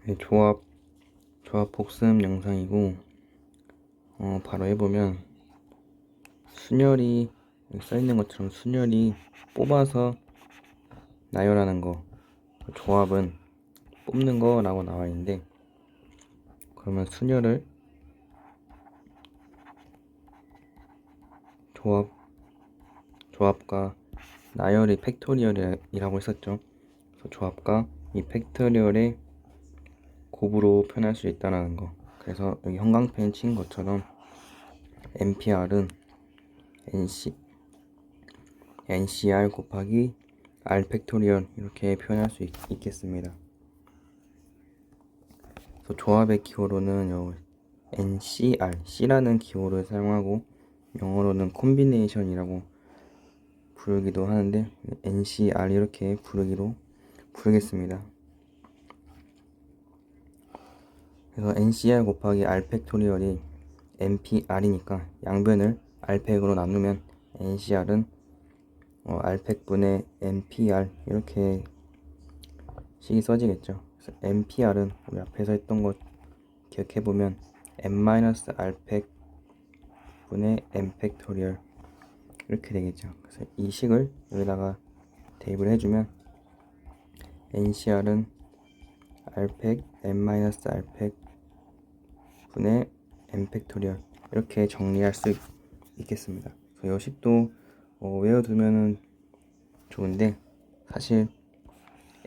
네, 조합 복습 영상이고, 바로 해보면, 순열이, 여기 써있는 것처럼 순열이 뽑아서 나열하는 거, 조합은 뽑는 거라고 나와 있는데, 그러면 순열을 조합과 나열이 팩토리얼이라고 했었죠. 그래서 조합과 이 팩토리얼의 곱으로 표현할 수 있다는 거. 그래서 여기 형광펜 친 것처럼 NPR은 NCR 곱하기 R 팩토리얼 이렇게 표현할 수 있겠습니다. 그래서 조합의 기호로는 요 NCR, C라는 기호를 사용하고 영어로는 콤비네이션이라고 부르기도 하는데 NCR 이렇게 부르겠습니다. 그래서 NCR 곱하기 R 팩토리얼이 NPR이니까 양변을 R팩으로 나누면 NCR은 R팩분의 NPR 이렇게 식이 써지겠죠. 그래서 NPR은 우리 앞에서 했던 것 기억해보면 N-R팩분의 N 팩토리얼 이렇게 되겠죠. 그래서 이 식을 여기다가 대입을 해주면 NCR은 R팩 N-R팩 분의 N 팩토리얼 이렇게 정리할 수 있겠습니다. 그래서 이 식도 외워두면 좋은데 사실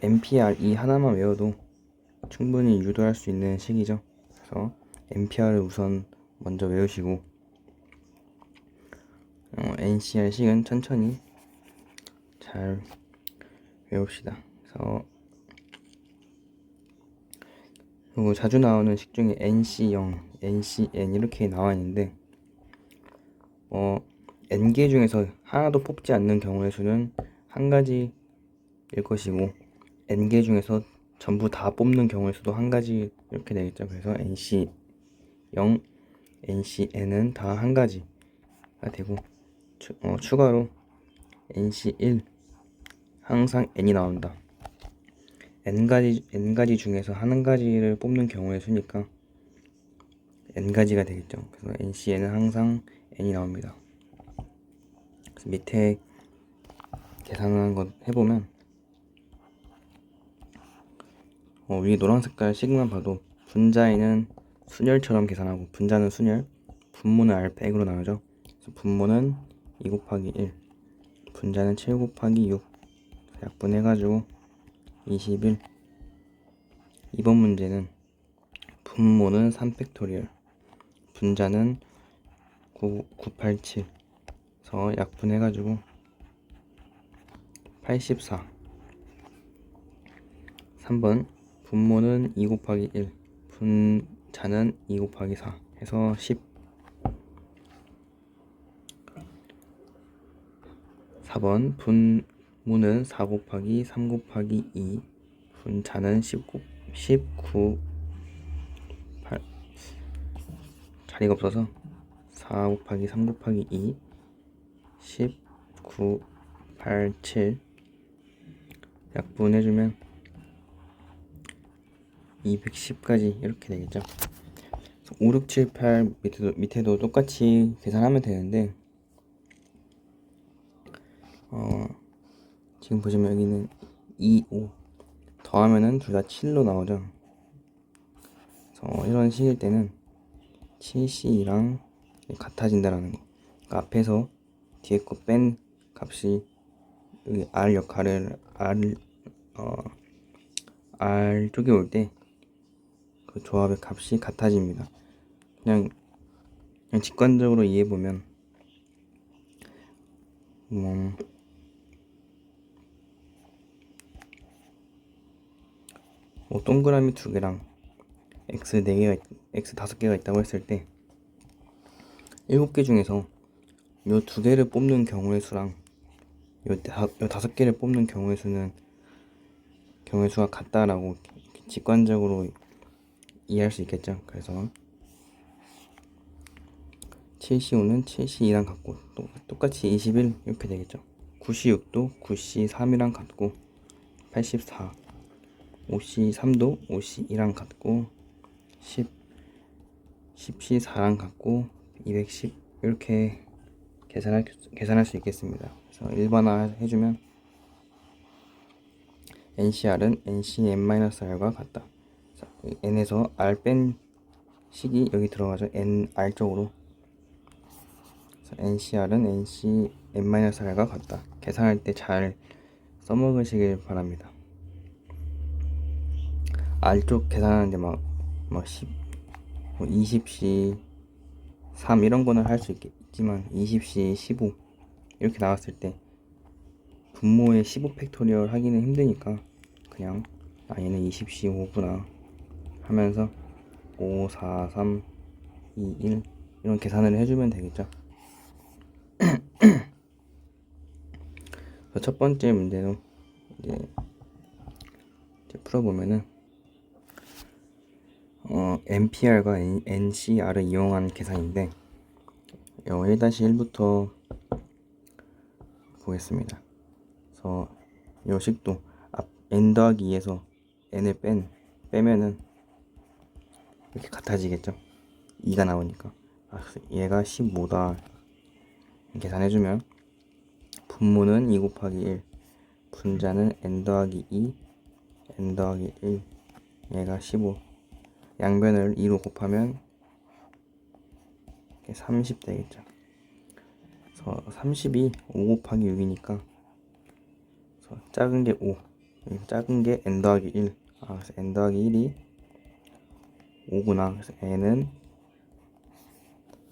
NPR 이 하나만 외워도 충분히 유도할 수 있는 식이죠. 그래서 NPR을 우선 먼저 외우시고 NCR 식은 천천히 잘 외웁시다. 그래서 그리고 자주 나오는 식 중에 NC0, NCN 이렇게 나와 있는데 N개 중에서 하나도 뽑지 않는 경우의 수는 한 가지일 것이고 N개 중에서 전부 다 뽑는 경우의 수도 한 가지 이렇게 되겠죠. 그래서 NC0, NCN은 다 한 가지가 되고 추가로 NC1 항상 N이 나온다. N가지 중에서 한 가지를 뽑는 경우의 수니까 N가지가 되겠죠. 그래서 NCN은 항상 N이 나옵니다. 그래서 밑에 계산한 것 해보면 위에 노란 색깔 식만 봐도 분자에는 순열처럼 계산하고 분자는 순열, 분모는 R팩으로 나누죠. 그래서 분모는 2 곱하기 1, 분자는 7 곱하기 6 약분해가지고 21. 이번 문제는 분모는 3팩토리얼, 분자는 987 그래서 약분해가지고 84. 3번 분모는 2 곱하기 1, 분자는 2 곱하기 4 해서 10. 4번 분모는 4 곱하기 3 곱하기 2, 분자는 19 자리가 없어서 4 곱하기 3 곱하기 2 19, 87 약분해주면 210까지 이렇게 되겠죠. 5, 6, 7, 8 밑에도 똑같이 계산하면 되는데 지금 보시면 여기는 2, 5 더하면은 둘 다 7로 나오죠. 그래서 이런 식일 때는 7C랑 같아진다라는 거. 그러니까 앞에서 뒤에 거 뺀 값이 여기 R 역할을 R 쪽에 올 때 그 조합의 값이 같아집니다. 그냥 직관적으로 이해해보면 동그라미 2개랑 X 4개가 X 5개가 있다고 했을 때 7개 중에서 요 2개를 뽑는 경우의 수랑 요 5개를 뽑는 경우의 수가 같다라고 직관적으로 이해할 수 있겠죠. 그래서 7C5는 7C2랑 같고 똑같이 21 이렇게 되겠죠. 9C6도 9C3이랑 같고 84. 5C3도 5C2랑 같고 10C4랑 같고 210 이렇게 계산할 수 있겠습니다. 그래서 일반화 해주면 NCR은 NCn-R과 같다. n에서 r 뺀 식이 여기 들어가죠. nr 쪽으로. NCR은 NCn-R과 같다. 계산할 때 잘 써먹으시길 바랍니다. R쪽 계산하는데 막 10, 20C 3 이런 거는 할 수 있지만 20C 15 이렇게 나왔을 때 분모에 15 팩토리얼 하기는 힘드니까 그냥 얘는 20C 5구나 하면서 5, 4, 3, 2, 1 이런 계산을 해주면 되겠죠. 첫 번째 문제로 이제 풀어보면은 MPR과 NCR을 이용한 계산인데 1-1부터 보겠습니다. 그래서 이 식도 앞 n 더하기 2에서 n을 빼면은 이렇게 같아지겠죠. 2가 나오니까 얘가 15다 계산해주면 분모는 2 곱하기 1 분자는 n 더하기 2 n 더하기 1 얘가 15 양변을 2로 곱하면 30 되겠죠. 그래서 30이 5 곱하기 6이니까 작은 게 5 작은 게 n 더하기 1 그래서 n 더하기 1이 5구나. 그래서 n은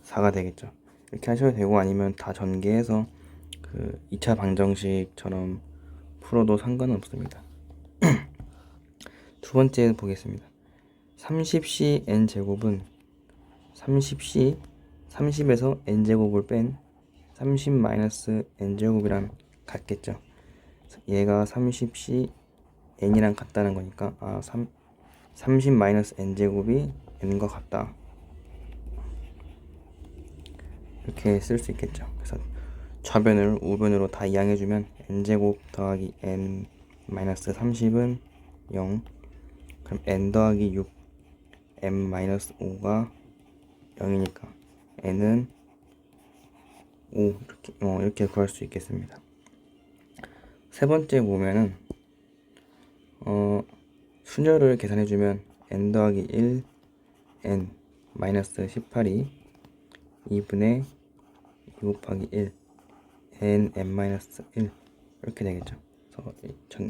4가 되겠죠. 이렇게 하셔도 되고 아니면 다 전개해서 그 2차 방정식처럼 풀어도 상관은 없습니다. 두 번째 보겠습니다. 30C n제곱은 30에서 n제곱을 뺀 30-n제곱이랑 같겠죠. 얘가 30C n이랑 같다는 거니까 30-n제곱이 n과 같다. 이렇게 쓸 수 있겠죠. 그래서 좌변을 우변으로 다 이항해주면 n제곱 더하기 n-30은 0. 그럼 n 더하기 6 n-5가 0이니까 n은 5 이렇게 구할 수 있겠습니다. 세 번째 보면은 순열을 계산해주면 n 더하기 1 n-18이 2분의 2 곱하기 1 n-1 이렇게 되겠죠. 그래서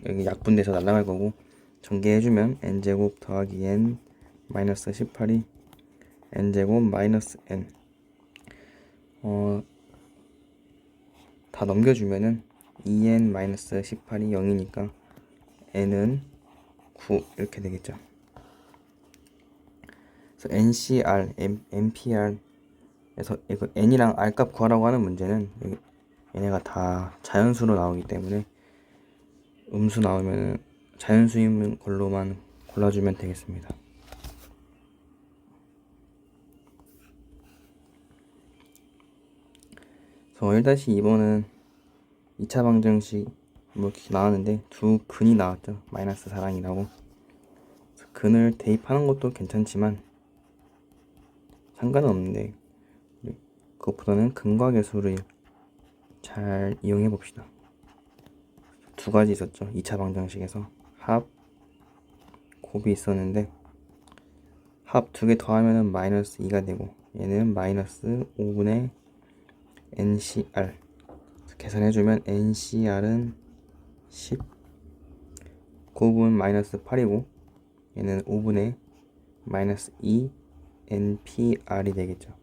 여기 약분돼서 날아갈 거고 전개해주면 n제곱 더하기 n-18이 n제곱 마이너스 n 다 넘겨주면은 2n-18이 0이니까 n은 9 이렇게 되겠죠. 그래서 NCR, MPR에서 이거 n이랑 r 값 구하라고 하는 문제는 얘네가 다 자연수로 나오기 때문에 음수 나오면 자연수인 걸로만 골라주면 되겠습니다. 그래서 1-2번은 2차 방정식 이렇게 나왔는데 두 근이 나왔죠. 마이너스 4랑이라고. 근을 대입하는 것도 괜찮지만 상관은 없는데 그것보다는 근과 계수를 잘 이용해 봅시다. 두 가지 있었죠. 2차 방정식에서 합, 곱이 있었는데 합 두 개 더하면은 마이너스 2가 되고 얘는 마이너스 5분의 NCR 계산해주면 NCR은 10 곱은 마이너스 8이고 얘는 5분의 마이너스 2 NPR이 되겠죠.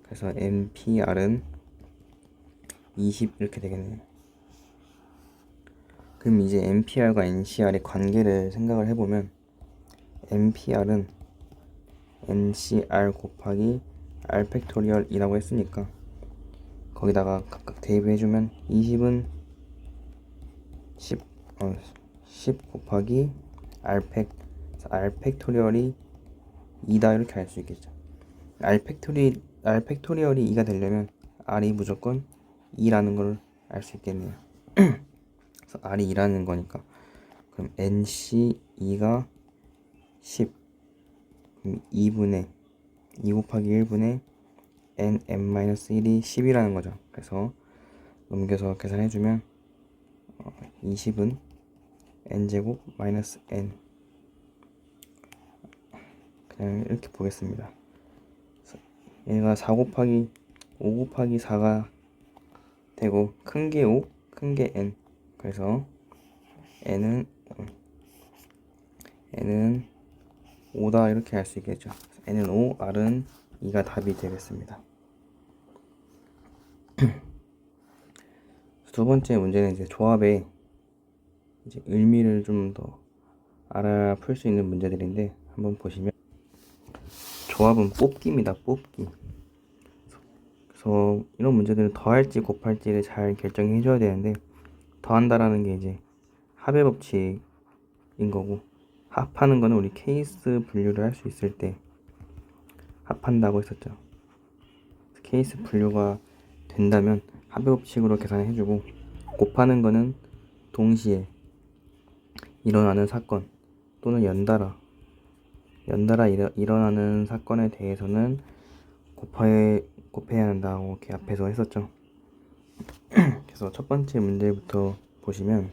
그래서 NPR은 20 이렇게 되겠네요. 그럼 이제 NPR과 NCR의 관계를 생각을 해보면 NPR은 NCR 곱하기 R 팩토리얼이라고 했으니까 거기다가 각각 대입해주면 20은 10 곱하기 R 팩토리얼이 2다 이렇게 할 수 있겠죠. R 팩토리얼이 2가 되려면 R이 무조건 2라는 걸 알 수 있겠네요. 그래서 R이 2라는 거니까 그럼 NC 2가 10. 그럼 2분의 2 곱하기 1분의 n-1이 10이라는 거죠. 그래서 넘겨서 계산해주면 20은 n제곱 마이너스 n, 그냥 이렇게 보겠습니다. 얘가 4 곱하기 5 곱하기 4가 되고 큰 게 5, 큰 게 n. 그래서 n은 5다 이렇게 할 수 있겠죠. n은 5, r은 2가 답이 되겠습니다. 두 번째 문제는 이제 조합의 이제 의미를 좀 더 알아 풀 수 있는 문제들인데, 한번 보시면 조합은 뽑기입니다. 뽑기. 그래서 이런 문제들은 더할지 곱할지를 잘 결정해 줘야 되는데, 더한다라는 게 이제 합의 법칙인 거고, 합하는 거는 우리 케이스 분류를 할 수 있을 때 합한다고 했었죠. 케이스 분류가 된다면 합의 법칙으로 계산해 주고, 곱하는 거는 동시에 일어나는 사건 또는 연달아 일어나는 사건에 대해서는 곱해야 한다고 이렇게 앞에서 했었죠. 그래서 첫 번째 문제부터 보시면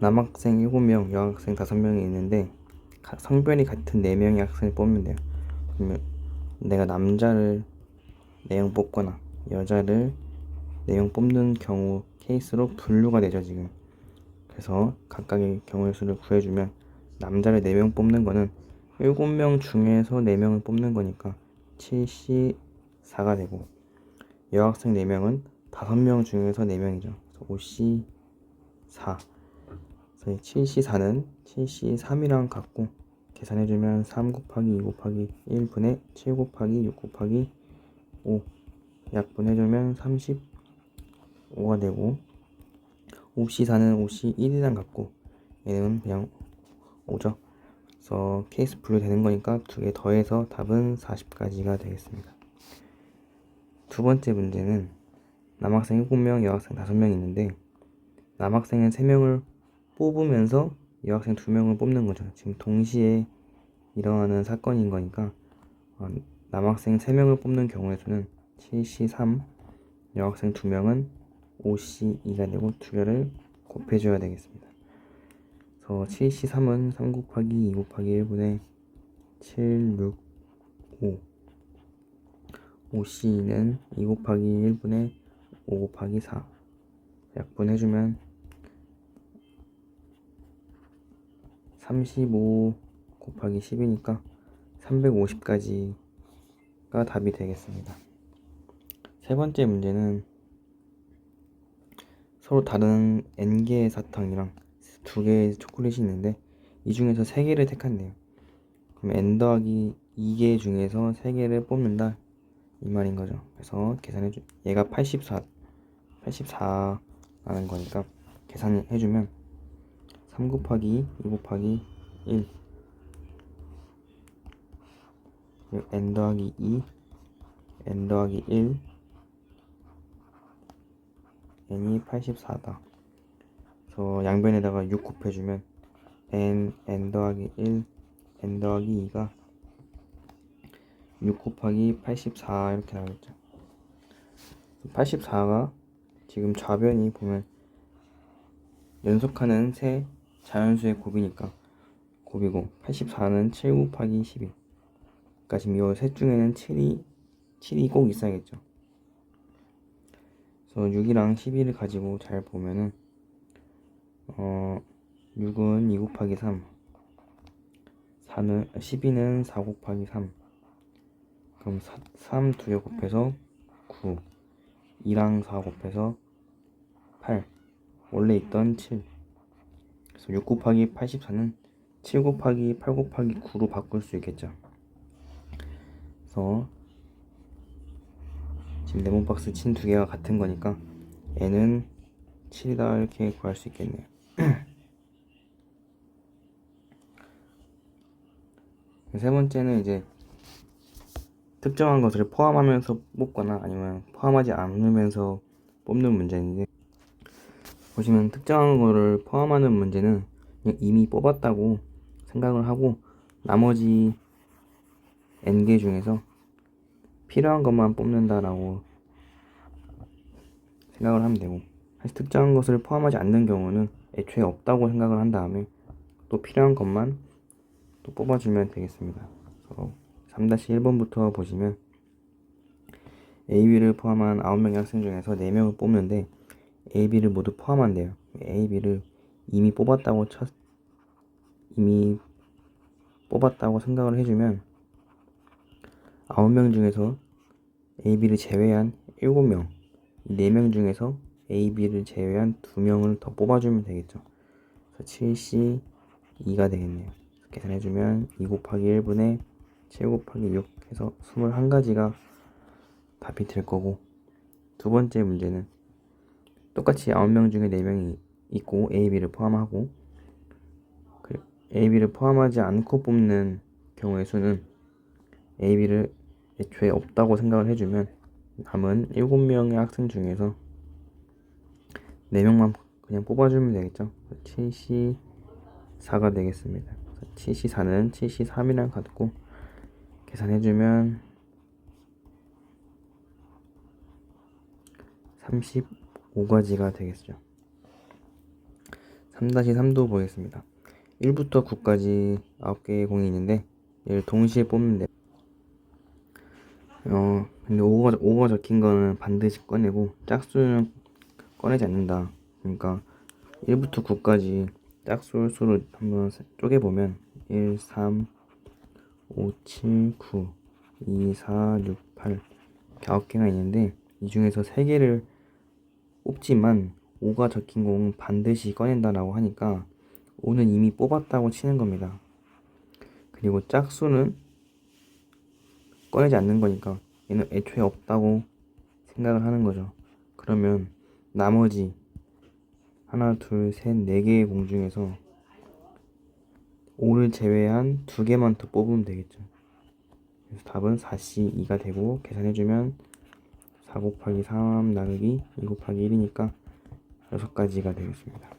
남학생 7명, 여학생 5명이 있는데 성별이 같은 4명의 학생을 뽑으면 돼요. 그러면 내가 남자를 4명 뽑거나 여자를 4명 뽑는 경우 케이스로 분류가 되죠, 지금. 그래서 각각의 경우의 수를 구해주면 남자를 4명 뽑는 거는 7명 중에서 4명을 뽑는 거니까 7C4가 되고, 여학생 4명은 5명 중에서 4명이죠. 그래서 5C4. 그래서 7C4는 7C3이랑 같고, 계산해주면 3 곱하기 2 곱하기 1분의 7 곱하기 6 곱하기 5, 약분해주면 35가 되고, 5C4는 5C1이랑 같고, 얘는 그냥 5죠. 그래서 케이스 분류되는 거니까 2개 더해서 답은 40까지가 되겠습니다. 두 번째 문제는 남학생 7명, 여학생 5명이 있는데, 남학생은 3명을 뽑으면서 여학생 2명을 뽑는 거죠. 지금 동시에 일어나는 사건인 거니까 남학생 3명을 뽑는 경우의 수는 7C3, 여학생 2명은 5C2가 되고 2개를 곱해줘야 되겠습니다. 그래서 7C3은 3 곱하기 2 곱하기 1분의 7, 6, 5. 5C는 2 곱하기 1분의 5 곱하기 4. 약분해주면 35 곱하기 10이니까 350까지가 답이 되겠습니다. 세 번째 문제는 서로 다른 n개의 사탕이랑 2개의 초콜릿이 있는데, 이 중에서 3개를 택한대요. 그럼 n 더하기 2개 중에서 3개를 뽑는다 이 말인 거죠. 그래서 얘가 84라는 거니까 계산해주면 3 곱하기 2 곱하기 1, n 더하기 2, n 더하기 1, n이 84다. 그래서 양변에다가 6 곱해주면 n 더하기 1, n 더하기 2가 6 곱하기 84 이렇게 나오겠죠. 84가 지금 좌변이 보면 연속하는 세 자연수의 곱이니까 곱이고, 84는 7 곱하기 12. 그러니까 지금 이 셋 중에는 7이 꼭 있어야겠죠. 그래서 6이랑 12를 가지고 잘 보면은 6은 2 곱하기 3, 12는 4 곱하기 3. 그럼 3 2개 곱해서 9, 2랑 4 곱해서 8, 원래 있던 7. 그래서 6 곱하기 84는 7 곱하기 8 곱하기 9로 바꿀 수 있겠죠. 그래서 지금 네모박스 친 2개가 같은 거니까 n은 7이다 이렇게 구할 수 있겠네요. 세 번째는 이제 특정한 것을 포함하면서 뽑거나 아니면 포함하지 않으면서 뽑는 문제인데, 보시면 특정한 거를 포함하는 문제는 그냥 이미 뽑았다고 생각을 하고 나머지 n개 중에서 필요한 것만 뽑는다라고 생각을 하면 되고, 사실 특정한 것을 포함하지 않는 경우는 애초에 없다고 생각을 한 다음에 또 필요한 것만 또 뽑아주면 되겠습니다. 3-1번부터 보시면 A, B를 포함한 9명의 학생 중에서 4명을 뽑는데 A, B를 모두 포함한대요. A, B를 이미 뽑았다고 생각을 해주면 9명 중에서 A, B를 제외한 7명, 4명 중에서 A, B를 제외한 2명을 더 뽑아주면 되겠죠. 그래서 7C2가 되겠네요. 계산해주면 2 곱하기 1분의 7 곱하기 6 해서 21가지가 답이 될 거고, 두 번째 문제는 똑같이 9명 중에 4명이 있고 A, B를 포함하고 A, B를 포함하지 않고 뽑는 경우의 수는 A, B를 애초에 없다고 생각을 해주면 남은 7명의 학생 중에서 4명만 그냥 뽑아주면 되겠죠. 7C4가 되겠습니다. 7C4는 7C3이랑 같고 계산해주면 35가지가 되겠죠. 3-3도 보겠습니다. 1부터 9까지 9개의 공이 있는데 얘를 동시에 뽑는데 근데 5가 적힌 거는 반드시 꺼내고 짝수는 꺼내지 않는다. 그러니까 1부터 9까지 짝수 수를 한번 쪼개보면 1, 3, 5, 7, 9, 2, 4, 6, 8 이렇게 9개가 있는데 이 중에서 3개를 뽑지만 5가 적힌 공은 반드시 꺼낸다라고 하니까 5는 이미 뽑았다고 치는 겁니다. 그리고 짝수는 꺼내지 않는 거니까 얘는 애초에 없다고 생각을 하는 거죠. 그러면 나머지 하나, 둘, 셋, 4개의 공 중에서 5를 제외한 2개만 더 뽑으면 되겠죠. 그래서 답은 4C2가 되고 계산해주면 4 곱하기 3 나누기 2 곱하기 1이니까 6가지가 되겠습니다.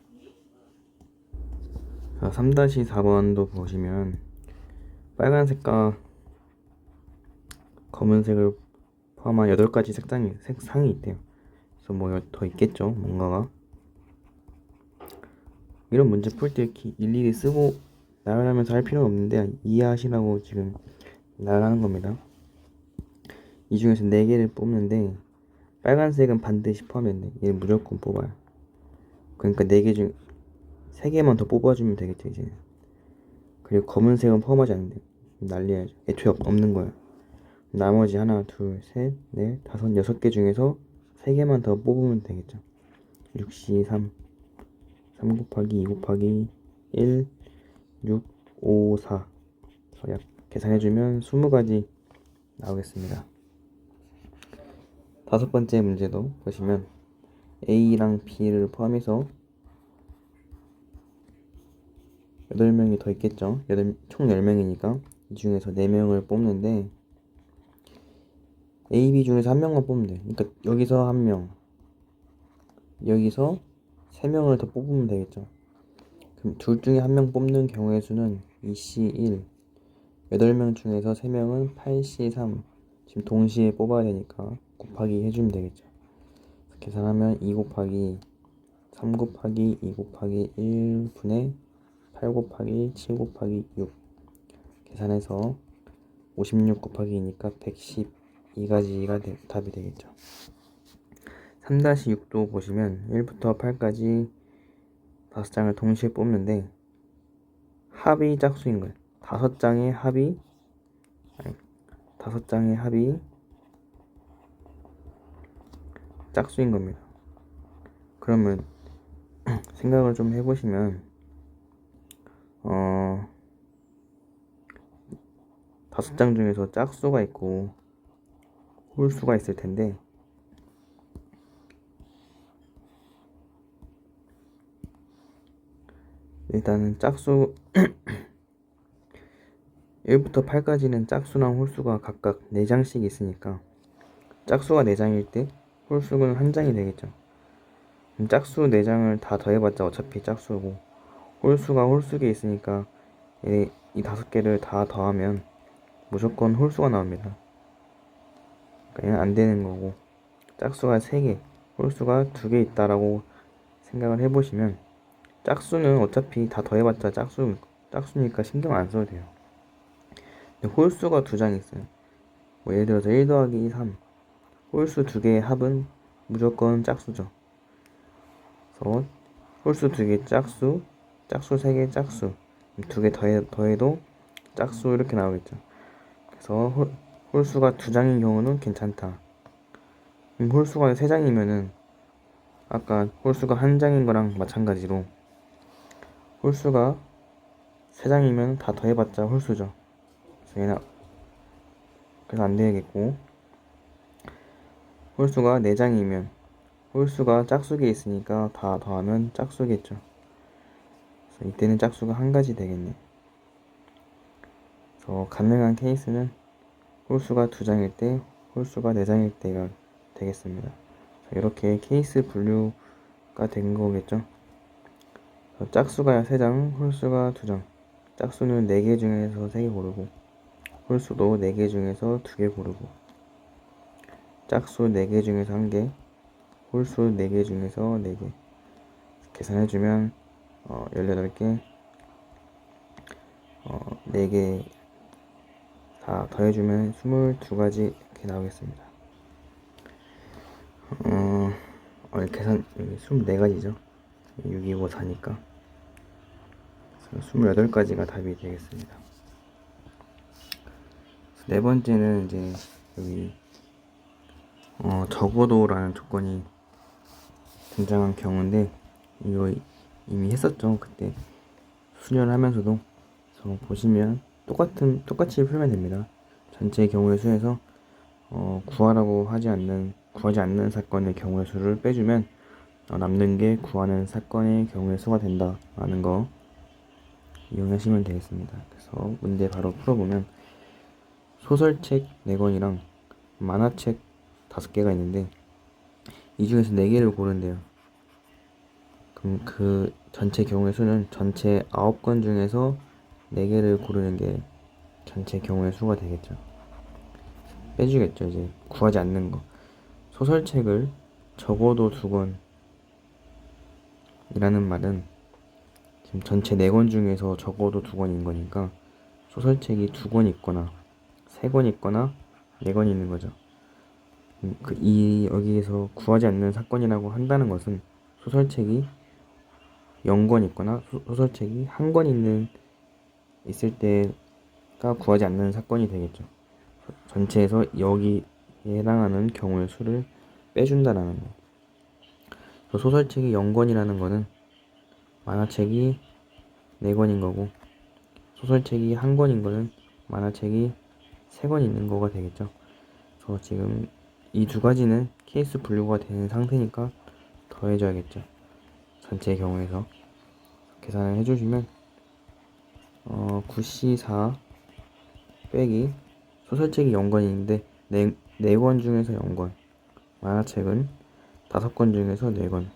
3-4번도 보시면 빨간색과 검은색을 포함한 8가지 색상이 있대요. 그래서 뭐 더 있겠죠, 뭔가가. 이런 문제 풀 때 이렇게 일일이 쓰고 나열하면서 할 필요는 없는데 이해하시라고 지금 나열하는 겁니다. 이 중에서 4개를 뽑는데 빨간색은 반드시 포함해야 돼. 얘는 무조건 뽑아요. 그러니까 4개 중 3개만 더 뽑아주면 되겠죠, 이제. 그리고 검은색은 포함하지 않는데 난리야죠. 애초에 없는 거야. 나머지 하나, 둘, 셋, 넷, 다섯, 6개 중에서 3개만 더 뽑으면 되겠죠. 6C3 3 곱하기 2 곱하기 1 6, 5, 4 계산해주면 20가지 나오겠습니다. 5번째 문제도 보시면 A랑 B를 포함해서 8명이 더 있겠죠. 총 10명이니까 이 중에서 4명을 뽑는데 A, B 중에서 1명만 뽑으면 돼. 그러니까 여기서 1명, 여기서 3명을 더 뽑으면 되겠죠. 그럼 둘 중에 1명 뽑는 경우의 수는 2C1, 8명 중에서 3명은 8C3 지금 동시에 뽑아야 되니까 곱하기 해주면 되겠죠. 계산하면 2 곱하기 3 곱하기 2 곱하기 1분의 8 곱하기 7 곱하기 6 계산해서 56 곱하기 2니까 112가지가 답이 되겠죠. 3-6도 보시면 1부터 8까지 5장을 동시에 뽑는데 합이 짝수인 거예요. 5장의 합이 짝수인 겁니다. 그러면 생각을 좀 해보시면 5장 중에서 짝수가 있고 홀수가 있을 텐데 일단은 짝수 1부터 8까지는 짝수랑 홀수가 각각 4장씩 있으니까 짝수가 4장일 때 홀수는 1장이 되겠죠. 짝수 4장을 다 더해봤자 어차피 짝수고 홀수가 홀수에 있으니까 이 5개를 다 더하면 무조건 홀수가 나옵니다. 그러니까 얘는 안 되는 거고, 짝수가 3개, 홀수가 2개 있다라고 생각을 해보시면, 짝수는 어차피 다 더해봤자 짝수니까 신경 안 써도 돼요. 근데 홀수가 2장 있어요. 뭐 예를 들어서 1 더하기 3, 홀수 2개의 합은 무조건 짝수죠. 그래서 홀수 2개 짝수, 짝수 3개 짝수, 2개 더해도 짝수 이렇게 나오겠죠. 그래서 홀수가 2장인 경우는 괜찮다. 홀수가 3장이면은 아까 홀수가 1장인 거랑 마찬가지로 홀수가 3장이면 다 더해봤자 홀수죠. 그래서 안 되겠고, 홀수가 4장이면 홀수가 짝수에 있으니까 다 더하면 짝수겠죠. 그래서 이때는 짝수가 1가지 되겠네. 그래서 가능한 케이스는 홀수가 2장일 때, 홀수가 4장일 때가 되겠습니다. 이렇게 케이스 분류가 된 거겠죠. 짝수가 3장, 홀수가 2장. 짝수는 4개 중에서 3개 고르고, 홀수도 4개 중에서 2개 고르고, 짝수 4개 중에서 1개, 홀수 4개 중에서 4개. 계산해주면 18개, 4개 다 더해주면 22가지 이렇게 나오겠습니다. 계산 여기 24가지죠. 6, 2, 5, 4니까 28가지가 답이 되겠습니다. 네 번째는 이제 여기 적어도라는 조건이 등장한 경우인데, 이거 이미 했었죠. 그때 수련하면서도. 그래서 보시면 똑같이 풀면 됩니다. 전체 경우의 수에서 구하지 않는 사건의 경우의 수를 빼주면 남는 게 구하는 사건의 경우의 수가 된다라는 거 이용하시면 되겠습니다. 그래서 문제 바로 풀어보면, 소설책 4권이랑 만화책 5개가 있는데 이 중에서 4개를 고른대요. 그럼 그 전체 경우의 수는 전체 9권 중에서 4개를 고르는 게 전체 경우의 수가 되겠죠. 빼주겠죠. 이제 구하지 않는 거. 소설책을 적어도 2권 이라는 말은 지금 전체 4권 중에서 적어도 2권인 거니까 소설책이 2권 있거나 3권 있거나 4권 있는 거죠. 여기에서 구하지 않는 사건이라고 한다는 것은 소설책이 0권 있거나 소설책이 1권 있을 때가 구하지 않는 사건이 되겠죠. 전체에서 여기에 해당하는 경우의 수를 빼준다라는 거. 소설책이 0권이라는 거는 만화책이 4권인 거고, 소설책이 1권인 거는 만화책이 3권 있는 거가 되겠죠. 그래서 지금 이 2가지는 케이스 분류가 되는 상태니까 더해줘야겠죠. 전체 경우에서 계산을 해주시면 9C4 빼기 소설책이 0권인데 4권 중에서 0권, 만화책은 5권 중에서 4권,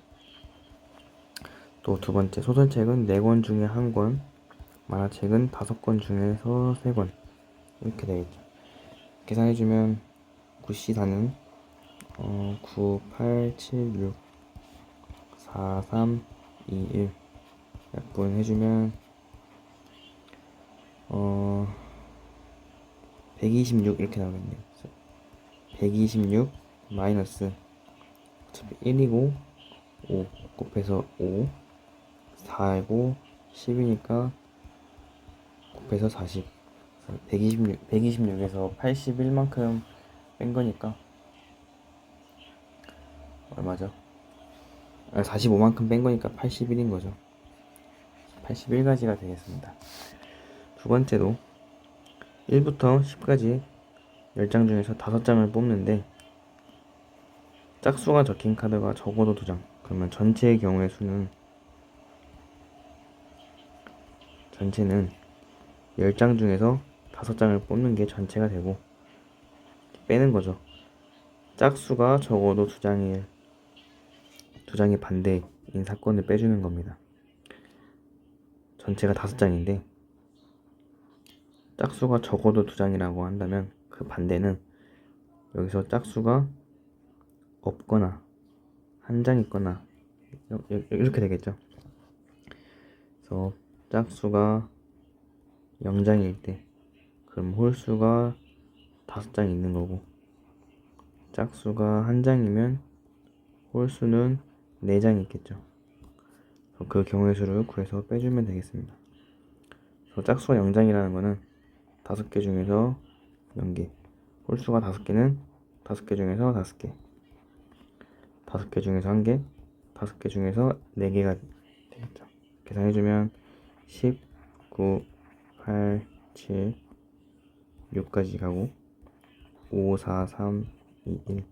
또 2번째 소설책은 4권 중에 1권, 만화책은 5권 중에서 3권 이렇게 되겠죠. 계산해주면 9C4는 9, 8, 7, 6, 4, 3, 2, 1 약분해주면 126 이렇게 나오겠네요. 126 마이너스 어차피 1이고 5 곱해서 5, 4이고 10이니까 곱해서 40. 126에서 81만큼 뺀 거니까 얼마죠? 45만큼 뺀 거니까 81인 거죠. 81가지가 되겠습니다. 두 번째도 1부터 10까지 10장 중에서 5장을 뽑는데 짝수가 적힌 카드가 적어도 2장. 그러면 전체의 경우의 수는 전체는 10장 중에서 5장을 뽑는 게 전체가 되고, 빼는 거죠. 짝수가 적어도 2장의 반대인 사건을 빼주는 겁니다. 전체가 5장인데 짝수가 적어도 2장이라고 한다면 그 반대는 여기서 짝수가 없거나 1장 있거나 이렇게 되겠죠. 그래서 짝수가 0장일 때 그럼 홀수가 5장 있는 거고, 짝수가 1장이면 홀수는 4장 있겠죠. 그 경우의 수를 구해서 빼주면 되겠습니다. 그래서 짝수가 0장이라는 거는 5개 중에서 0개, 홀수가 5개는 5개 중에서 5개, 5개 중에서 1개, 5개 중에서 4개가 되겠죠. 계산해주면 10, 9, 8, 7, 6까지 가고 5, 4, 3, 2, 1.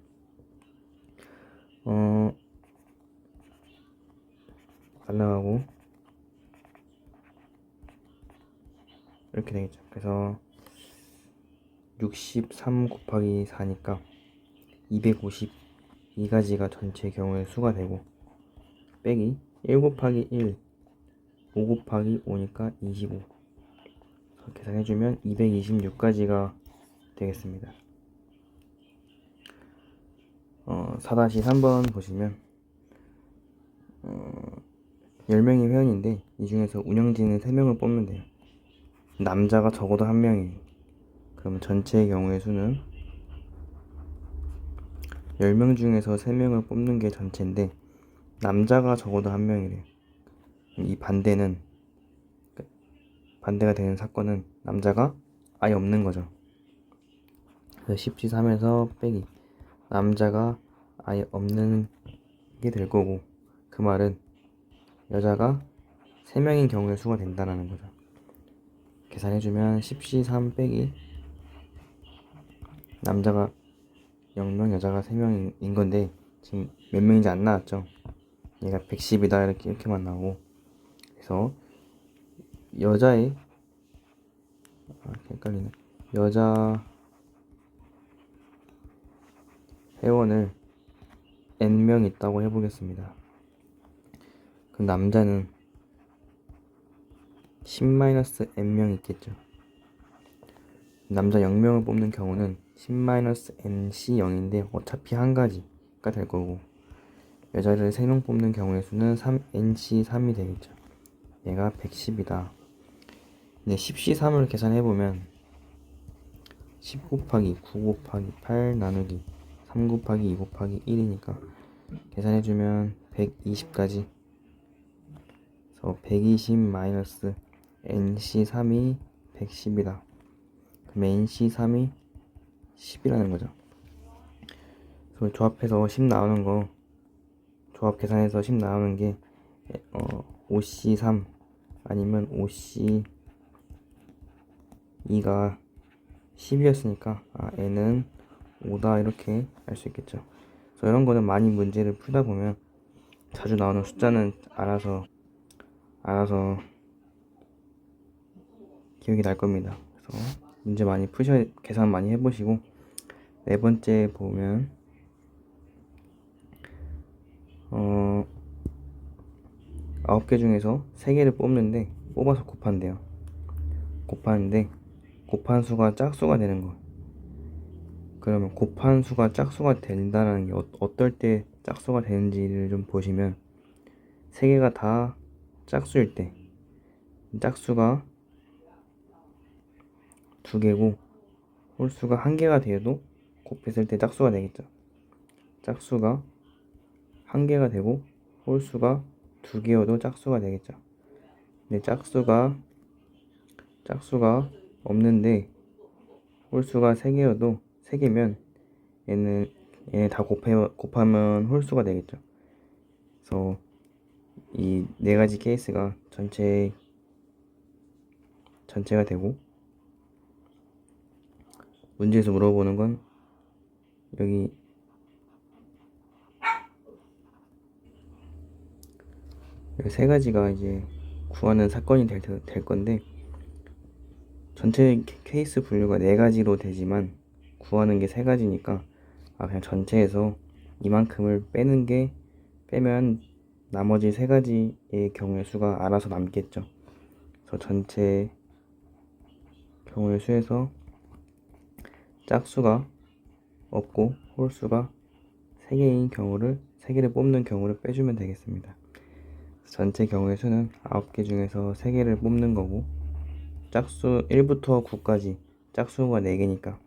날라가고 이렇게 되겠죠. 그래서 63 곱하기 4니까 252가지가 전체 경우의 수가 되고, 빼기 1 곱하기 1, 5 곱하기 5니까 25. 계산해주면 226가지가 되겠습니다. 4-3번 보시면 10명이 회원인데 이 중에서 운영진은 3명을 뽑으면 돼요. 남자가 적어도 1명이에요. 그럼 전체의 경우의 수는 10명 중에서 3명을 뽑는 게 전체인데 남자가 적어도 1명이래요. 이 반대가 되는 사건은 남자가 아예 없는 거죠. 그래서 10-3에서 빼기 남자가 아예 없는 게 될 거고, 그 말은 여자가 3명인 경우의 수가 된다는 거죠. 계산해주면 10-3 빼기 남자가 0명, 여자가 3명인 건데 지금 몇 명인지 안 나왔죠. 얘가 110이다 이렇게만 나오고, 그래서 여자의 헷갈리네. 여자 회원을 n명 있다고 해보겠습니다. 그럼 남자는 10-n명 있겠죠. 남자 0명을 뽑는 경우는 10-nc0인데 어차피 한 가지가 될 거고, 여자를 3명 뽑는 경우의 수는 3nc3이 되겠죠. 얘가 110이다. 근데 10c3을 계산해보면 10 곱하기 9 곱하기 8 나누기 3 곱하기 2 곱하기 1이니까 계산해주면 120까지. 그래서 120 마이너스 nc3이 110이다. 그럼 nc3이 10이라는 거죠. 그래서 조합해서 10 나오는 거, 조합 계산해서 10 나오는 게 5c3 아니면 5c2가 10이었으니까 n은 5다 이렇게 알 수 있겠죠. 그래서 이런 거는 많이 문제를 풀다 보면 자주 나오는 숫자는 알아서 기억이 날 겁니다. 그래서 문제 많이 계산 많이 해보시고, 4번째 보면 9개 중에서 3개를 뽑아서 곱한대요. 곱하는데 곱한 수가 짝수가 되는 거. 그러면 곱한 수가 짝수가 된다는 게 어떨 때 짝수가 되는지를 좀 보시면, 3개가 다 짝수일 때 짝수가 2개고 홀수가 1개가 되어도 곱했을 때 짝수가 되겠죠. 짝수가 1개가 되고 홀수가 2개여도 짝수가 되겠죠. 근데 짝수가 없는데 홀수가 3개여도 3개면 얘네 다 곱하면 홀수가 되겠죠. 그래서 이 4가지 케이스가 전체가 되고, 문제에서 물어보는 건 여기 세 가지가 이제 구하는 사건이 될 건데, 전체 케이스 분류가 4가지로 되지만 구하는 게 3가지니까 그냥 전체에서 이만큼을 빼면 나머지 3가지의 경우의 수가 알아서 남겠죠. 그래서 전체 경우의 수에서 짝수가 없고 홀수가 3개인 경우를 3개를 뽑는 경우를 빼주면 되겠습니다. 전체 경우의 수는 9개 중에서 3개를 뽑는 거고, 짝수 1부터 9까지 짝수가 4개니까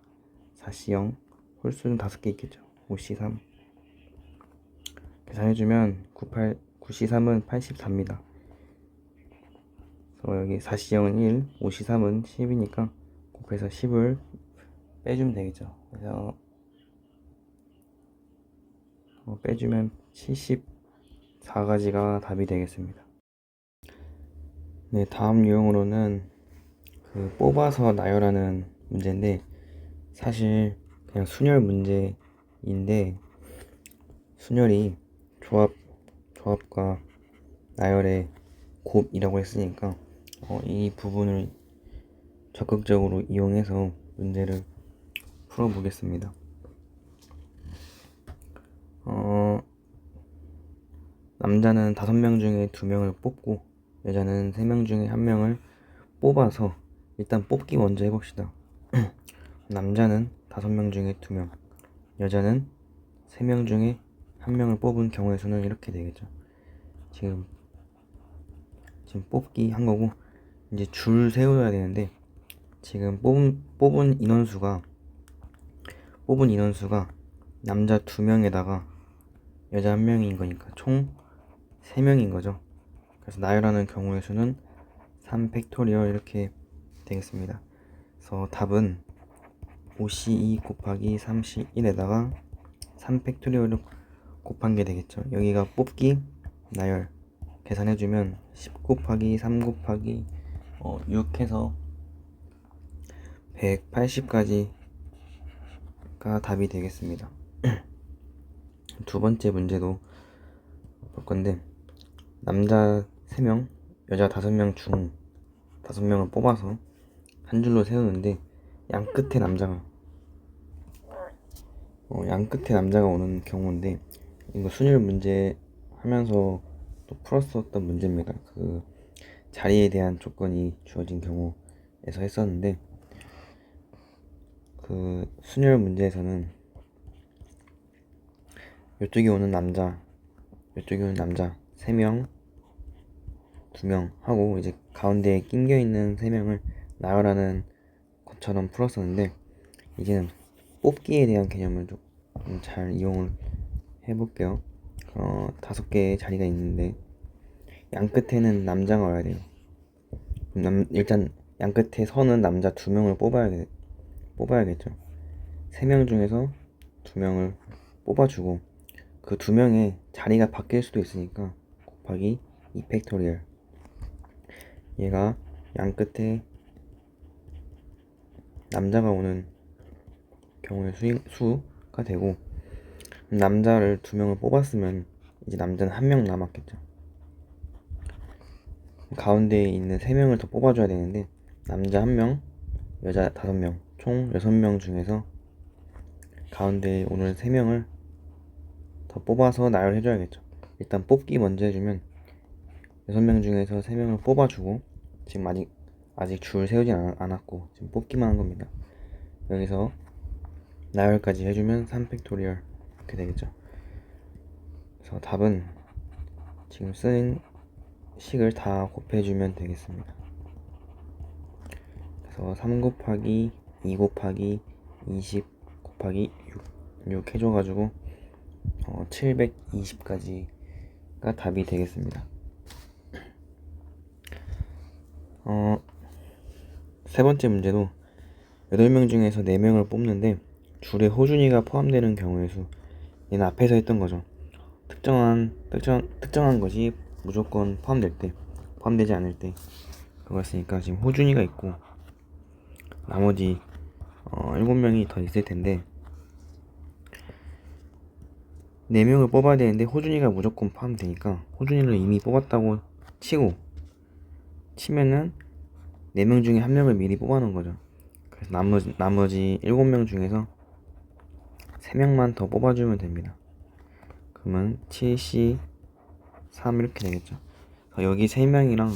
4C 0, 홀수는 5개 있겠죠. 5C 3 계산해주면 9C3은 84입니다. 그래서 여기 4C 0은 1, 5C 3은 10이니까 곱해서 10을 빼주면 되겠죠. 그래서 빼주면 74가지가 답이 되겠습니다. 네, 다음 유형으로는 뽑아서 나열하는 문제인데, 사실 그냥 순열 문제인데, 순열이 조합과 나열의 곱이라고 했으니까 이 부분을 적극적으로 이용해서 문제를 풀어보겠습니다. 남자는 5명 중에 2명을 뽑고 여자는 3명 중에 1명을 뽑아서, 일단 뽑기 먼저 해봅시다. 남자는 5명 중에 2명, 여자는 3명 중에 1명을 뽑은 경우의 수는 이렇게 되겠죠. 지금 뽑기 한 거고, 이제 줄 세워야 되는데, 지금 뽑은 인원수가 남자 2명에다가 여자 1명인 거니까 총 3명인 거죠. 그래서 나열하는 경우의 수는 3팩토리얼 이렇게 되겠습니다. 그래서 답은 5C2 곱하기 3C1에다가 3팩토리얼을 곱한 게 되겠죠. 여기가 뽑기, 나열 계산해주면 10 곱하기 3 곱하기 6 해서 180까지가 답이 되겠습니다. 두 번째 문제도 볼 건데, 남자 3명, 여자 5명 중 5명을 뽑아서 한 줄로 세우는데, 양 끝에 남자가 오는 경우인데, 이거 순열 문제 하면서 또 풀었었던 문제입니다. 그 자리에 대한 조건이 주어진 경우에서 했었는데, 그 순열 문제에서는 이쪽에 오는 남자 3명, 2명 하고, 이제 가운데에 낑겨있는 3명을 나열하는 것처럼 풀었었는데, 이제는 뽑기에 대한 개념을 좀 잘 이용을 해볼게요. 5개의 자리가 있는데 양 끝에는 남자가 와야 돼요. 일단 양 끝에 서는 남자 2명을 뽑아야겠죠. 3명 중에서 2명을 뽑아주고, 그 2명의 자리가 바뀔 수도 있으니까 곱하기 2팩토리얼, 얘가 양 끝에 남자가 오는 경우의 수가 되고, 남자를 2명을 뽑았으면 이제 남자는 1명 남았겠죠. 가운데에 있는 3명을 더 뽑아줘야 되는데, 남자 1명, 여자 5명, 총 6명 중에서 가운데에 오는 3명을 더 뽑아서 나열해줘야겠죠. 일단 뽑기 먼저 해주면 6명 중에서 3명을 뽑아주고, 지금 아직 줄 세우진 않았고 지금 뽑기만 한 겁니다. 여기서 나열까지 해주면 3팩토리얼 이렇게 되겠죠. 그래서 답은 지금 쓴 식을 다 곱해주면 되겠습니다. 그래서 3 곱하기 2 곱하기 20 곱하기 6 해줘가지고 720까지가 답이 되겠습니다. 세 번째 문제도 8명 중에서 4명을 뽑는데 줄에 호준이가 포함되는 경우의 수, 얘는 앞에서 했던 거죠. 특정한 것이 무조건 포함되지 않을 때 그거였으니까, 지금 호준이가 있고 나머지 7명이 더 있을 텐데, 4명을 뽑아야 되는데 호준이가 무조건 포함되니까 호준이를 이미 뽑았다고 치면은 4명 중에 1명을 미리 뽑아놓은 거죠. 그래서 나머지 7명 중에서 3명만 더 뽑아주면 됩니다. 그러면 7C 3 이렇게 되겠죠. 여기 3명이랑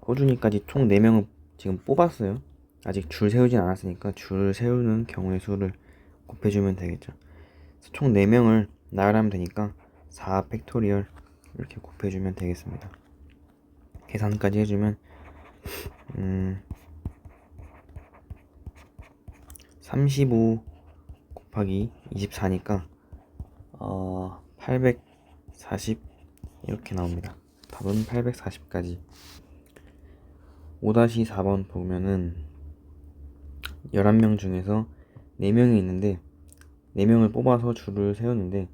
호준이까지 총 4명을 지금 뽑았어요. 아직 줄 세우진 않았으니까 줄 세우는 경우의 수를 곱해주면 되겠죠. 그래서 총 4명을 나열하면 되니까 4 팩토리얼 이렇게 곱해주면 되겠습니다. 계산까지 해주면 35 곱하기 24니까 840 이렇게 나옵니다. 답은 840까지. 5-4번 보면은 11명 중에서 4명이 있는데 4명을 뽑아서 줄을 세웠는데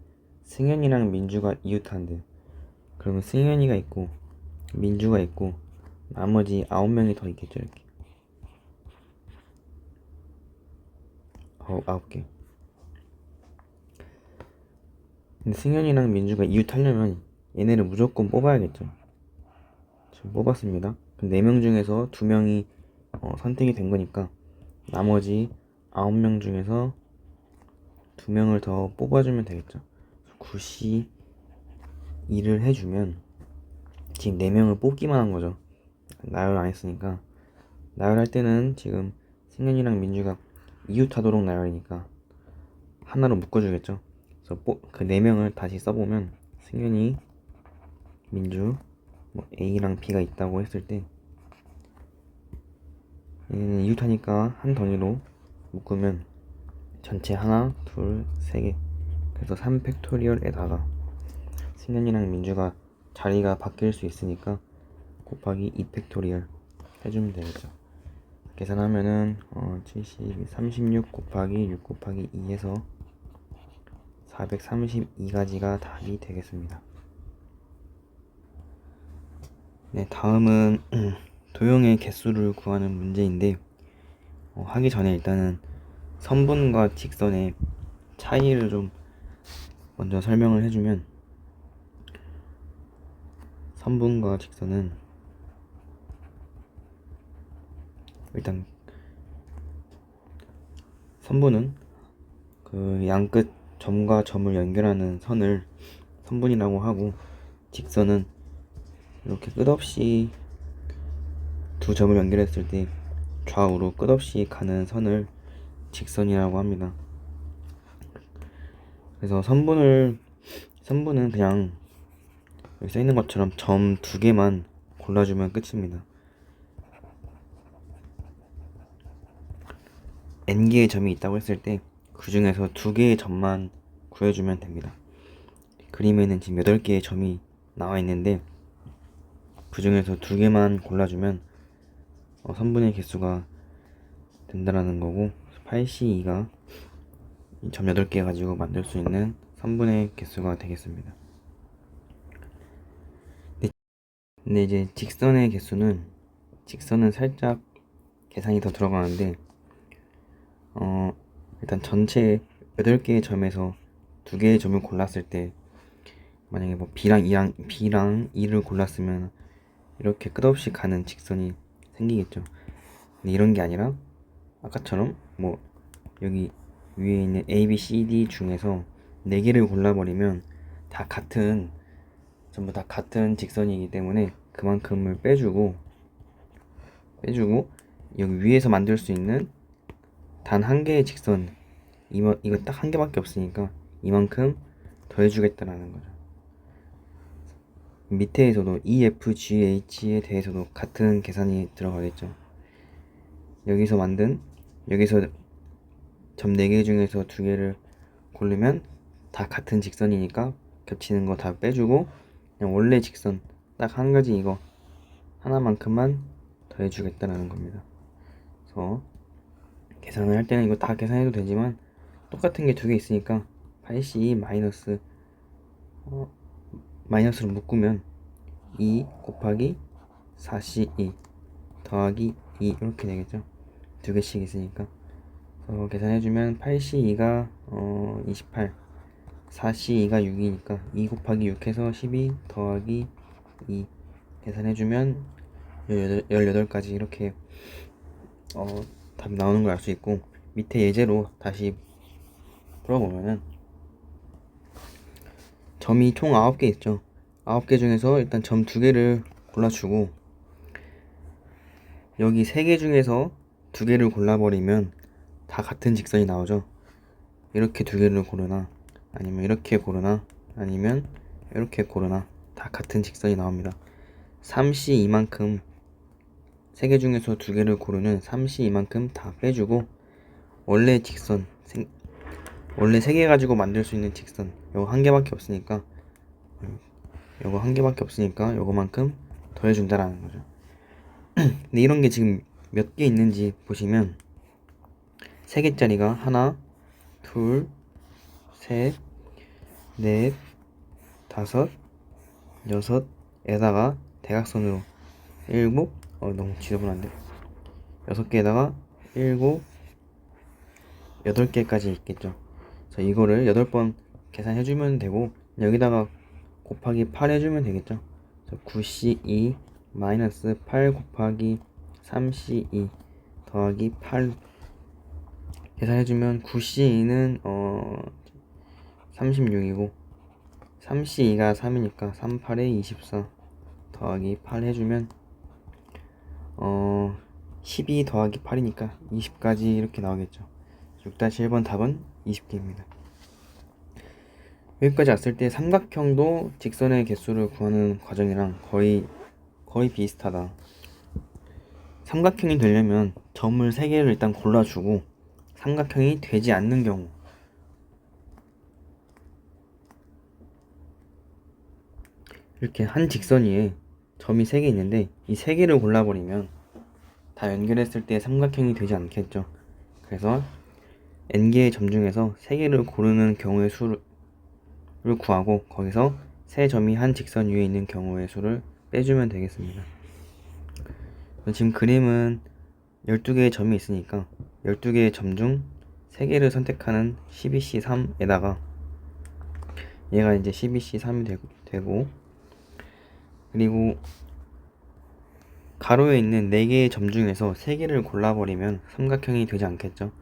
승현이랑 민주가 이웃한대. 그러면 승현이가 있고 민주가 있고 나머지 9명이 더 있겠죠. 이렇게 9개. 근데 승현이랑 민주가 이웃하려면 얘네를 무조건 뽑아야겠죠. 지금 뽑았습니다. 그럼 4명 중에서 2명이 선택이 된 거니까 나머지 9명 중에서 2명을 더 뽑아주면 되겠죠. 9시 2를 해주면 지금 4명을 뽑기만 한 거죠. 나열 안 했으니까. 나열할 때는 지금 승현이랑 민주가 이웃하도록 나열이니까 하나로 묶어주겠죠. 그래서 그 4명을 다시 써보면 승현이, 민주, A랑 B가 있다고 했을 때 얘는 이웃하니까 한 덩이로 묶으면 전체 하나, 둘, 세 개. 그래서 3팩토리얼에다가 승현이랑 민주가 자리가 바뀔 수 있으니까 곱하기 2팩토리얼 해주면 되겠죠. 계산하면은 36 곱하기 6 곱하기 2에서 432가지가 답이 되겠습니다. 네, 다음은 도형의 개수를 구하는 문제인데 하기 전에 일단은 선분과 직선의 차이를 좀 먼저 설명을 해주면 선분과 직선은 일단 선분은 그 양끝 점과 점을 연결하는 선을 선분이라고 하고 직선은 이렇게 끝없이 두 점을 연결했을 때 좌우로 끝없이 가는 선을 직선이라고 합니다. 그래서 선분은 그냥 여기 써있는 것처럼 점 2개만 골라주면 끝입니다. n개의 점이 있다고 했을 때 그 중에서 2개의 점만 구해주면 됩니다. 그림에는 지금 8개의 점이 나와 있는데 그 중에서 2개만 골라주면 선분의 개수가 된다라는 거고 8C2가 점 8개 가지고 만들 수 있는 선분의 개수가 되겠습니다. 근데 이제 직선의 직선은 살짝 계산이 더 들어가는데 일단 전체 8개의 점에서 2개의 점을 골랐을 때 만약에 B랑 2를 골랐으면 이렇게 끝없이 가는 직선이 생기겠죠. 근데 이런 게 아니라 아까처럼 여기 위에 있는 A, B, C, D 중에서 4개를 골라버리면 전부 다 같은 직선이기 때문에 그만큼을 빼주고 여기 위에서 만들 수 있는 단 1개의 직선 이거 딱 1개밖에 없으니까 이만큼 더해주겠다라는 거죠. 밑에에서도 E, F, G, H에 대해서도 같은 계산이 들어가겠죠. 여기서 점 4개 중에서 2개를 고르면 다 같은 직선이니까 겹치는 거 다 빼주고 그냥 원래 직선 딱 한 가지 이거 하나만큼만 더해주겠다라는 겁니다. 그래서 계산을 할 때는 이거 다 계산해도 되지만 똑같은 게 2개 있으니까 8C 마이너스로 묶으면 2 곱하기 4C2 더하기 2 이렇게 되겠죠. 2개씩 있으니까. 그래서 계산해주면 8C2가 28 4C2가 6이니까 2 곱하기 6 해서 12 더하기 2 계산해주면 18가지 이렇게 답이 나오는 걸 알 수 있고 밑에 예제로 다시 풀어보면은 점이 총 9개 있죠. 9개 중에서 일단 점 2개를 골라주고 여기 3개 중에서 2개를 골라버리면 다 같은 직선이 나오죠. 이렇게 2개를 고르나 아니면 이렇게 고르나 아니면 이렇게 고르나 다 같은 직선이 나옵니다. 3C 이만큼 3개 중에서 2개를 고르는 3C 이만큼 다 빼주고 원래 직선 원래 3개 가지고 만들 수 있는 직선 요거 한 개밖에 없으니까 요거만큼 더해준다라는 거죠. 근데 이런 게 지금 몇 개 있는지 보시면 3개짜리가 하나, 둘, 셋, 넷, 다섯, 여섯에다가 대각선으로 일곱, 너무 지저분한데 6개에다가 일곱, 8개까지 있겠죠. 그래서 이거를 8번 계산해주면 되고 여기다가 곱하기 8 해주면 되겠죠. 9C2 마이너스 8 곱하기 3C2 더하기 8 계산해주면 9C2는 36이고 3C2가 3이니까 3, 8에 24 더하기 8 해주면 12 더하기 8이니까 20까지 이렇게 나오겠죠. 6-1번 답은 20개입니다. 여기까지 왔을 때 삼각형도 직선의 개수를 구하는 과정이랑 거의 비슷하다. 삼각형이 되려면 점을 3개를 일단 골라주고 삼각형이 되지 않는 경우 이렇게 한 직선 위에 점이 3개 있는데 이 3개를 골라버리면 다 연결했을 때 삼각형이 되지 않겠죠. 그래서 n개의 점 중에서 3개를 고르는 경우의 수를 구하고 거기서 3점이 한 직선 위에 있는 경우의 수를 빼주면 되겠습니다. 지금 그림은 12개의 점이 있으니까 12개의 점 중 3개를 선택하는 12C3에다가 얘가 이제 12C3이 되고 그리고 가로에 있는 4개의 점 중에서 3개를 골라버리면 삼각형이 되지 않겠죠.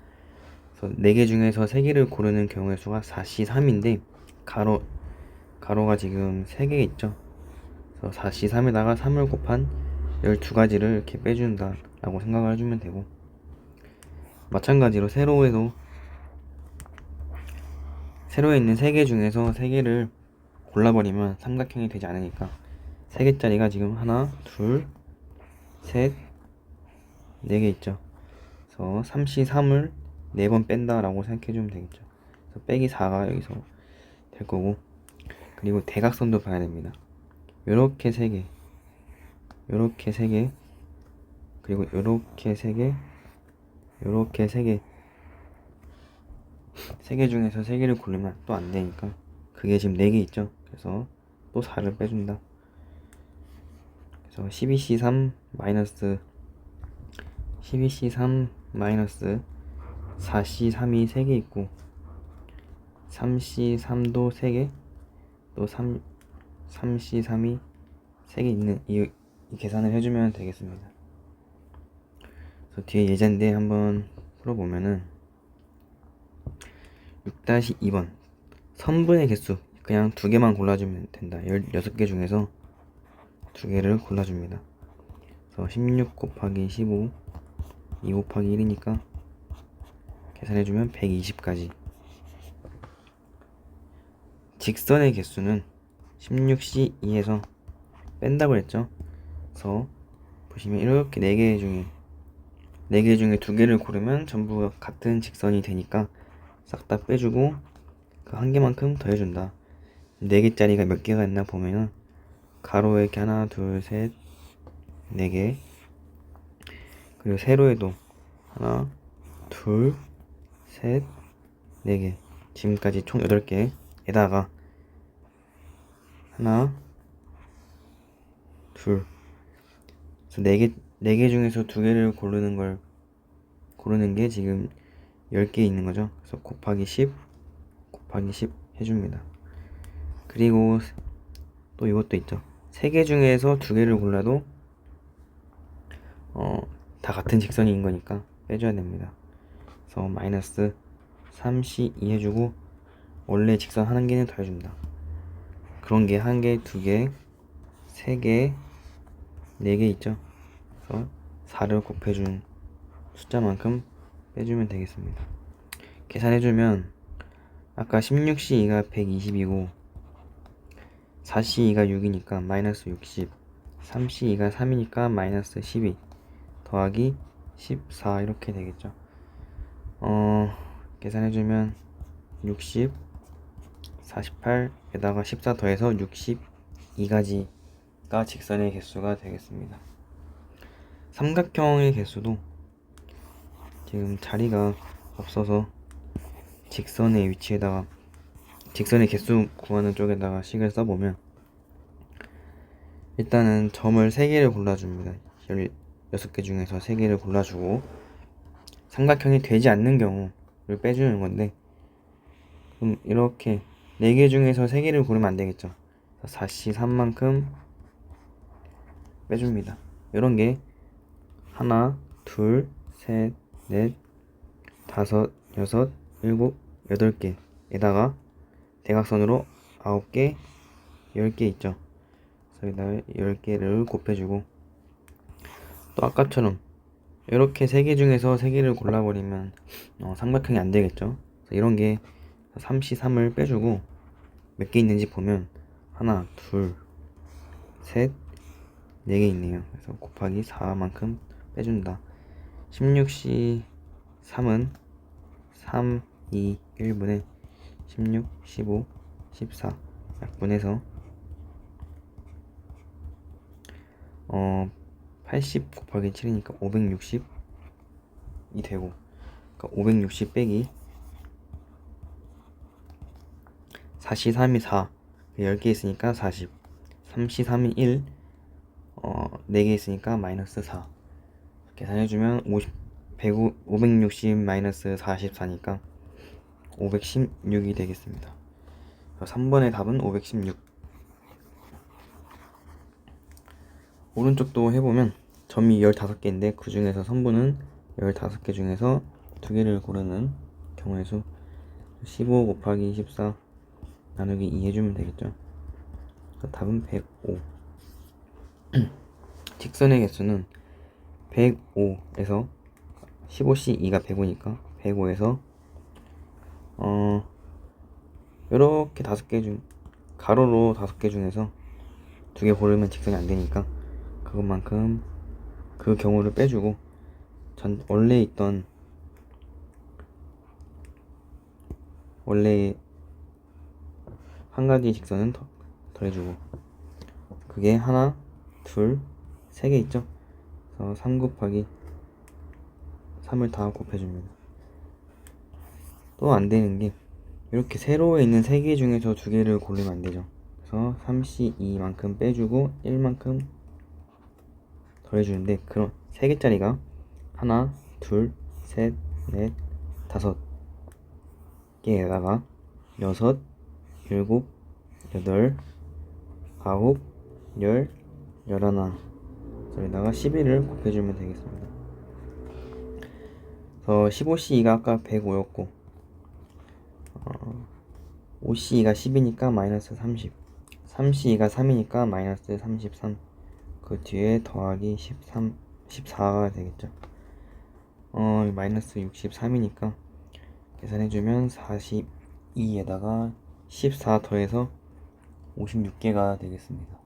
그래서 4개 중에서 3개를 고르는 경우의 수가 4C3인데 가로가 지금 3개 있죠. 그래서 4C3에다가 3을 곱한 12가지를 이렇게 빼준다 라고 생각을 해주면 되고 마찬가지로 세로에 있는 3개 중에서 3개를 골라버리면 삼각형이 되지 않으니까 3개짜리가 지금 하나, 둘, 셋, 4개 있죠. 그래서 3C3을 4번 뺀다 라고 생각해주면 되겠죠. 그래서 빼기 4가 여기서 될 거고 그리고 대각선도 봐야 됩니다. 요렇게 3개 요렇게 3개 그리고 요렇게 3개 요렇게 3개 3개 중에서 3개를 고르면 또 안되니까 그게 지금 4개 있죠. 그래서 또 4를 빼준다. 그래서 12C3 마이너스 4C3이 3개 있고 3C3도 3개 또 3C3이 3개 있는 이 계산을 해주면 되겠습니다. 그래서 뒤에 예제인데 한번 풀어보면은 6-2번 선분의 개수 그냥 2개만 골라주면 된다. 16개 중에서 2개를 골라줍니다. 그래서 16 곱하기 15 2 곱하기 1이니까 계산해주면 120까지. 직선의 개수는 16C2에서 뺀다고 했죠. 그래서 보시면 이렇게 4개 중에 2개를 고르면 전부 같은 직선이 되니까 싹 다 빼주고 그 한 개만큼 더해준다. 4개짜리가 몇 개가 있나 보면은 가로에 이렇게 하나, 둘, 셋, 4개 그리고 세로에도 하나, 둘, 셋, 4개 지금까지 총 8개에다가 하나, 둘 그래서 4개 중에서 2개를 고르는 게 지금 10개 있는 거죠. 그래서 곱하기 10 해줍니다. 그리고 또 이것도 있죠. 3개 중에서 2개를 골라도 다 같은 직선인 거니까 빼줘야 됩니다. 그래서 마이너스 3C2 해주고 원래 직선 한 개는 더 해준다. 그런 게 1개, 2개, 3개, 4개 있죠. 그래서 4를 곱해준 숫자만큼 빼주면 되겠습니다. 계산해주면 아까 16C2가 120이고 4C2가 6이니까 마이너스 60, 3C2가 3이니까 마이너스 12 더하기 14 이렇게 되겠죠. 계산해주면 60, 48에다가 14 더해서 62가지가 직선의 개수가 되겠습니다. 삼각형의 개수도 지금 자리가 없어서 직선의 위치에다가 직선의 개수 구하는 쪽에다가 식을 써보면 일단은 점을 3개를 골라줍니다. 16개 중에서 3개를 골라주고 삼각형이 되지 않는 경우를 빼주는 건데, 그럼 이렇게 4개 중에서 3개를 고르면 안 되겠죠. 4C 3만큼 빼줍니다. 이런 게 하나, 둘, 셋, 넷, 다섯, 여섯, 일곱, 8개에다가 대각선으로 9개, 10개 있죠. 그래서 여기다가 10개를 곱해주고, 또 아까처럼 이렇게 3개 중에서 3개를 골라버리면 삼각형이 안 되겠죠. 그래서 이런 게 3C3을 빼주고 몇 개 있는지 보면 하나, 둘, 셋, 4개 있네요. 그래서 곱하기 4만큼 빼준다. 16C3은 3, 2, 1분의 16, 15, 14 약분해서 80 곱하기 7이니까 560이 되고, 그러니까 560 빼기 4C3이 4, 10개 있으니까 40, 3C3이 1, 4개 있으니까 마이너스 4 계산해주면 560 마이너스 44니까 516이 되겠습니다. 3번의 답은 516. 오른쪽도 해보면 점이 15개인데 그 중에서 선분은 15개 중에서 2개를 고르는 경우의 수 15 곱하기 14 나누기 2 해주면 되겠죠. 답은 105. 직선의 개수는 105에서 15C2가 105니까 105에서 이렇게 5개 중 가로로 5개 중에서 2개 고르면 직선이 안 되니까 그것만큼 그 경우를 빼주고 원래 한 가지 직선은 더해주고, 그게 하나, 둘, 3개 있죠. 그래서 3 곱하기 3을 다 곱해줍니다. 또 안 되는 게 이렇게 세로에 있는 3개 중에서 2개를 고르면 안 되죠. 그래서 3C2만큼 빼주고 1만큼 더해주는데, 그럼 3개짜리가 하나, 둘, 셋, 넷, 5개에다가 6, 7, 8, 9, 10, 11 여기다가 11을 곱해주면 되겠습니다. 그래서 15C2가 아까 105였고 5C2가 10이니까 마이너스 30, 3C2가 3이니까 마이너스 33, 그 뒤에 더하기 13, 14가 되겠죠. 마이너스 63이니까 계산해주면 42에다가 14 더해서 56개가 되겠습니다.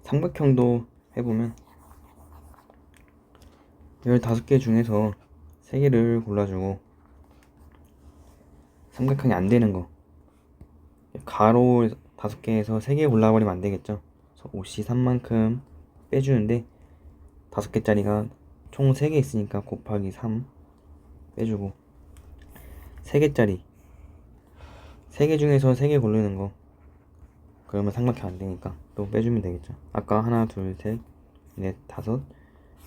삼각형도 해보면 15개 중에서 3개를 골라주고 삼각형이 안 되는 거, 가로 5개에서 3개 골라버리면 안 되겠죠. 그래서 5C3만큼 빼주는데 5개짜리가 총 3개 있으니까 곱하기 3 빼주고, 3개짜리 3개 중에서 3개 고르는 거, 그러면 삼각형 안 되니까 또 빼주면 되겠죠. 아까 하나, 둘, 셋, 넷, 5,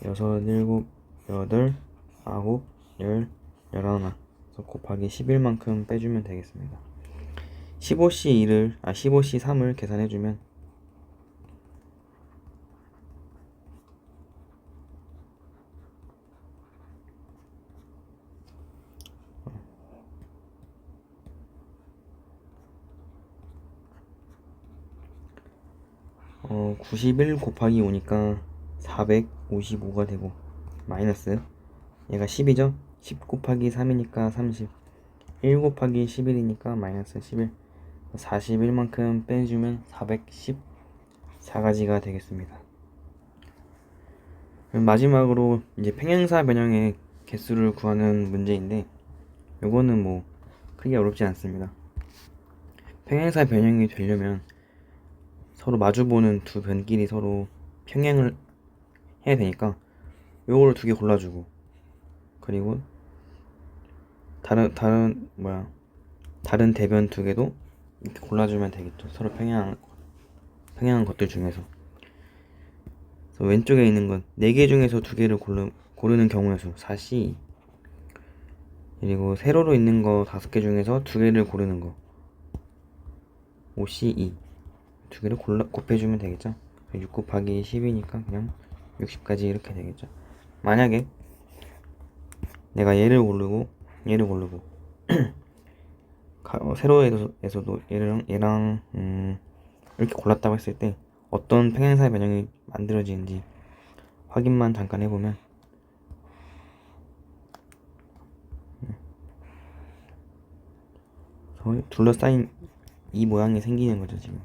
6, 7, 8, 9, 10, 11 그래서 곱하기 11만큼 빼주면 되겠습니다. 15C3을 계산해주면 91 곱하기 5니까 455가 되고 마이너스 얘가 10이죠? 10 곱하기 3이니까 30 1 곱하기 11이니까 마이너스 11 41만큼 빼주면 414가지가 되겠습니다. 마지막으로 이제 평행사 변형의 개수를 구하는 문제인데 요거는 뭐 크게 어렵지 않습니다. 평행사 변형이 되려면 서로 마주보는 두 변끼리 서로 평행을 해야 되니까 요거를 두 개 골라주고 그리고 다른 대변 두 개도 이렇게 골라주면 되겠죠. 서로 평행한 것들 중에서. 그래서 왼쪽에 있는 건 4개 중에서 2개를 고르는 경우의 수 4C, 그리고 세로로 있는 거 5개 중에서 2개를 고르는 거 5C2, 2개를 곱해주면 되겠죠. 6 곱하기 10이니까 그냥 60까지 이렇게 되겠죠. 만약에 내가 얘를 고르고 세로에서도 얘랑 이렇게 골랐다고 했을 때 어떤 평행사 변형이 만들어지는지 확인만 잠깐 해보면 둘러싸인 이 모양이 생기는 거죠. 지금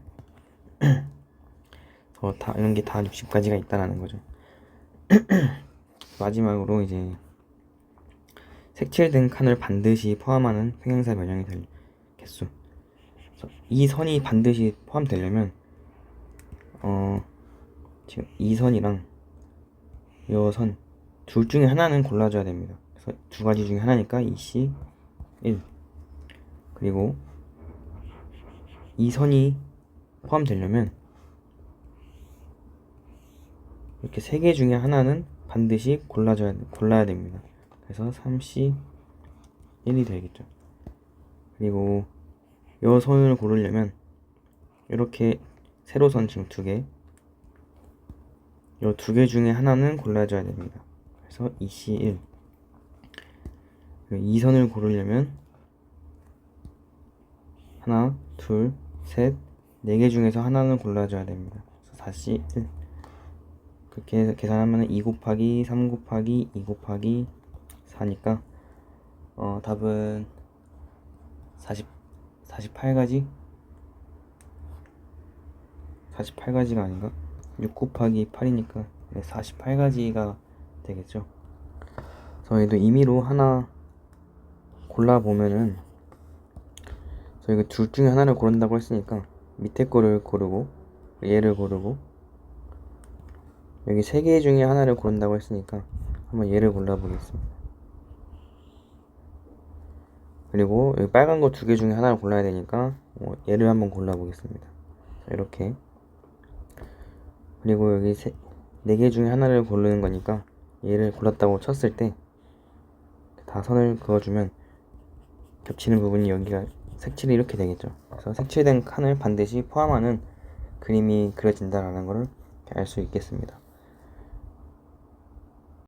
이런 게 다 60가지가 있다라는 거죠. 마지막으로 이제 색칠된 칸을 반드시 포함하는 평행사 변형이 될 개수. 이 선이 반드시 포함되려면 지금 이 선이랑 이 선 둘 중에 하나는 골라줘야 됩니다. 그래서 두 가지 중에 하나니까 2C 1. 그리고 이 선이 포함되려면 이렇게 세 개 중에 하나는 반드시 골라야 됩니다. 그래서 3C 1이 되겠죠. 그리고 이 선을 고르려면 이렇게 세로선 지금 2개, 이 2개 중에 하나는 골라줘야 됩니다. 그래서 2C1. 이 선을 고르려면 하나, 둘, 셋, 4개 중에서 하나는 골라줘야 됩니다. 그래서 4C1. 그렇게 계산하면 2 곱하기 3 곱하기 2 곱하기 4니까 답은 48가지? 48가지가 아닌가? 6 곱하기 8이니까 48가지가 되겠죠. 저희도 임의로 하나 골라보면은 저희가 둘 중에 하나를 고른다고 했으니까 밑에 거를 고르고 얘를 고르고 여기 3개 중에 하나를 고른다고 했으니까 한번 얘를 골라보겠습니다. 그리고 여기 빨간 거 2개 중에 하나를 골라야 되니까 얘를 한번 골라보겠습니다. 이렇게. 그리고 여기 4개 중에 하나를 고르는 거니까 얘를 골랐다고 쳤을 때 다 선을 그어주면 겹치는 부분이 여기가 색칠이 이렇게 되겠죠. 그래서 색칠된 칸을 반드시 포함하는 그림이 그려진다라는 것을 알 수 있겠습니다.